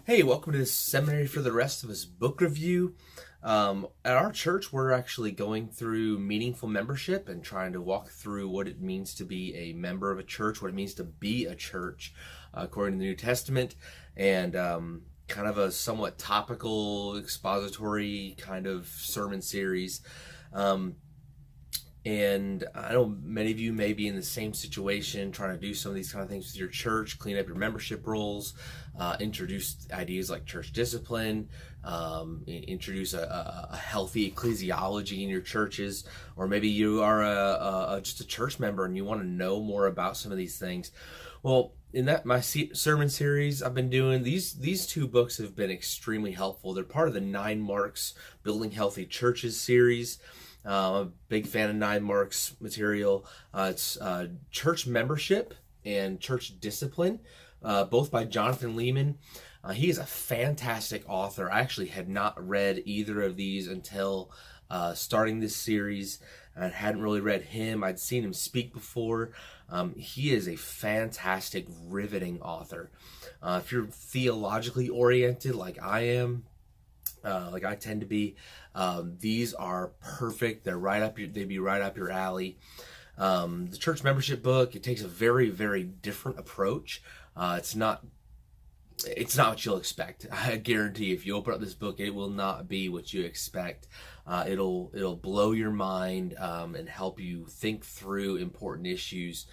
Hey, welcome to this Seminary for the Rest of Us book review. At our church, we're actually going through meaningful membership and trying to walk through what it means to be a member of a church, what it means to be a church according to the New Testament, and kind of a somewhat topical, expository kind of sermon series. And I know many of you may be in the same situation, trying to do some of these kind of things with your church, clean up your membership rolls, introduce ideas like church discipline, introduce a healthy ecclesiology in your churches, or maybe you are just a church member and you want to know more about some of these things. Well, in that my sermon series I've been doing, these two books have been extremely helpful. They're part of the 9 Marks Building Healthy Churches series. I'm a big fan of 9 Marks material. It's church membership and church discipline, both by Jonathan Leeman. He is a fantastic author. I actually had not read either of these until starting this series. I hadn't really read him. I'd seen him speak before. He is a fantastic, riveting author. If you're theologically oriented like I am, like I tend to be, these are perfect. They'd be right up your alley. The church membership book, it takes a very, very different approach. It's not what you'll expect. I guarantee if you open up this book, it will not be what you expect. It'll blow your mind and help you think through important issues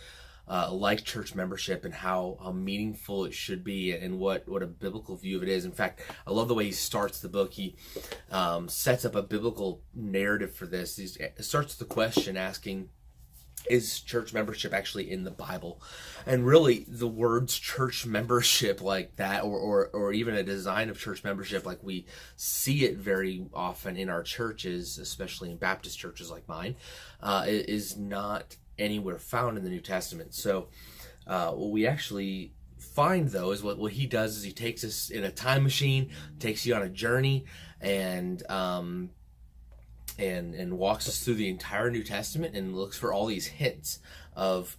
like church membership and how meaningful it should be and what a biblical view of it is. In fact, I love the way he starts the book. He sets up a biblical narrative for this. He starts the question asking, is church membership actually in the Bible? And really, the words church membership like that, or even a design of church membership like we see it very often in our churches, especially in Baptist churches like mine, is not anywhere found in the New Testament. So what we actually find, though, is what he does is he takes us in a time machine, takes you on a journey, and walks us through the entire New Testament and looks for all these hints of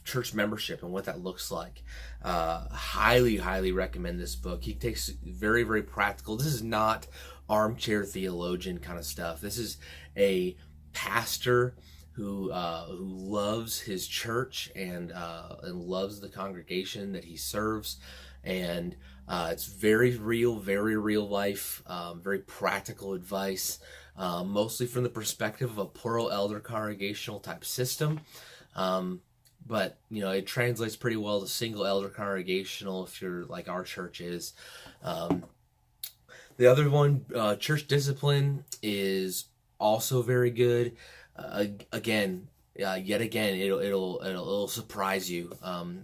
church membership and what that looks like. Highly recommend this book. He takes very, very practical. This is not armchair theologian kind of stuff. This is a pastor who loves his church and loves the congregation that he serves, and it's very real life, very practical advice, mostly from the perspective of a plural elder congregational type system, but it translates pretty well to single elder congregational if you're like our church is. The other one, church discipline, is also very good. Yet again, it'll surprise you.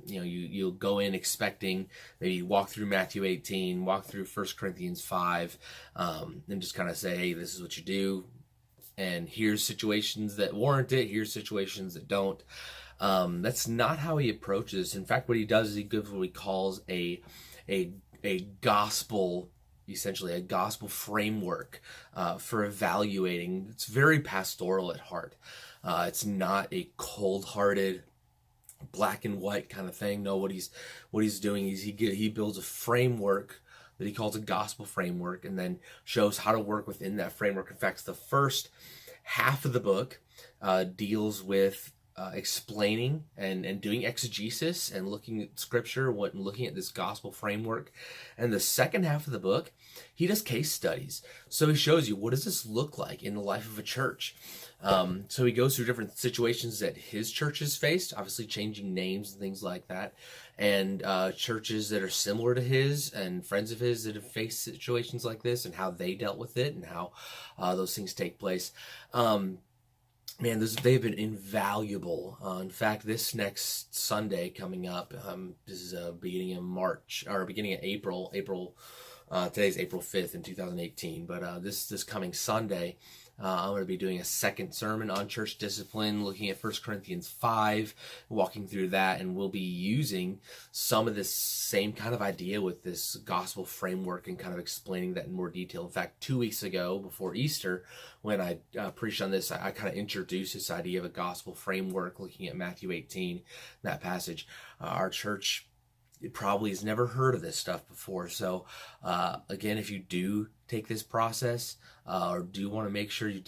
You'll go in expecting maybe walk through Matthew 18, walk through 1 Corinthians 5, and just kind of say, hey, this is what you do, and here's situations that warrant it, here's situations that don't. That's not how he approaches. In fact, what he does is he gives what he calls a gospel, essentially a gospel framework for evaluating. It's very pastoral at heart. It's not a cold-hearted, black and white kind of thing. No, what he's doing is he builds a framework that he calls a gospel framework, and then shows how to work within that framework. In fact, the first half of the book deals with explaining and doing exegesis and looking at scripture, looking at this gospel framework. And the second half of the book, he does case studies. So he shows you, what does this look like in the life of a church? So he goes through different situations that his church has faced, obviously changing names and things like that, and churches that are similar to his and friends of his that have faced situations like this and how they dealt with it and how those things take place. Man, they've been invaluable. In fact, this next Sunday coming up, this is beginning of March, or beginning of April. Today's April 5th in 2018, but this coming Sunday, I'm going to be doing a second sermon on church discipline, looking at 1 Corinthians 5, walking through that, and we'll be using some of this same kind of idea with this gospel framework and kind of explaining that in more detail. In fact, 2 weeks ago, before Easter, when I preached on this, I kind of introduced this idea of a gospel framework, looking at Matthew 18, that passage. Our church it probably has never heard of this stuff before. So again, if you do take this process, or do want to make sure you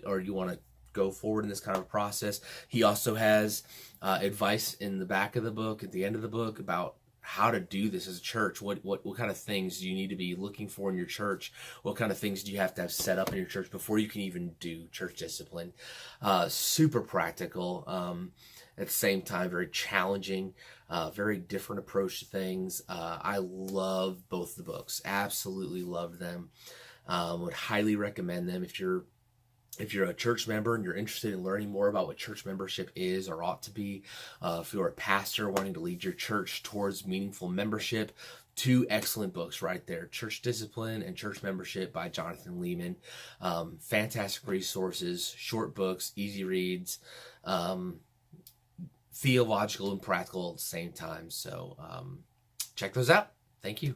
or you want to go forward in this kind of process, he also has advice in the back of the book, at the end of the book, about how to do this as a church. What kind of things do you need to be looking for in your church? What kind of things do you have to have set up in your church before you can even do church discipline? Super practical. At the same time, very challenging, very different approach to things. I love both the books. Absolutely love them. Would highly recommend them if you're a church member and you're interested in learning more about what church membership is or ought to be. If you're a pastor wanting to lead your church towards meaningful membership, two excellent books right there: Church Discipline and Church Membership by Jonathan Leeman. Fantastic resources, short books, easy reads, theological and practical at the same time. So check those out. Thank you.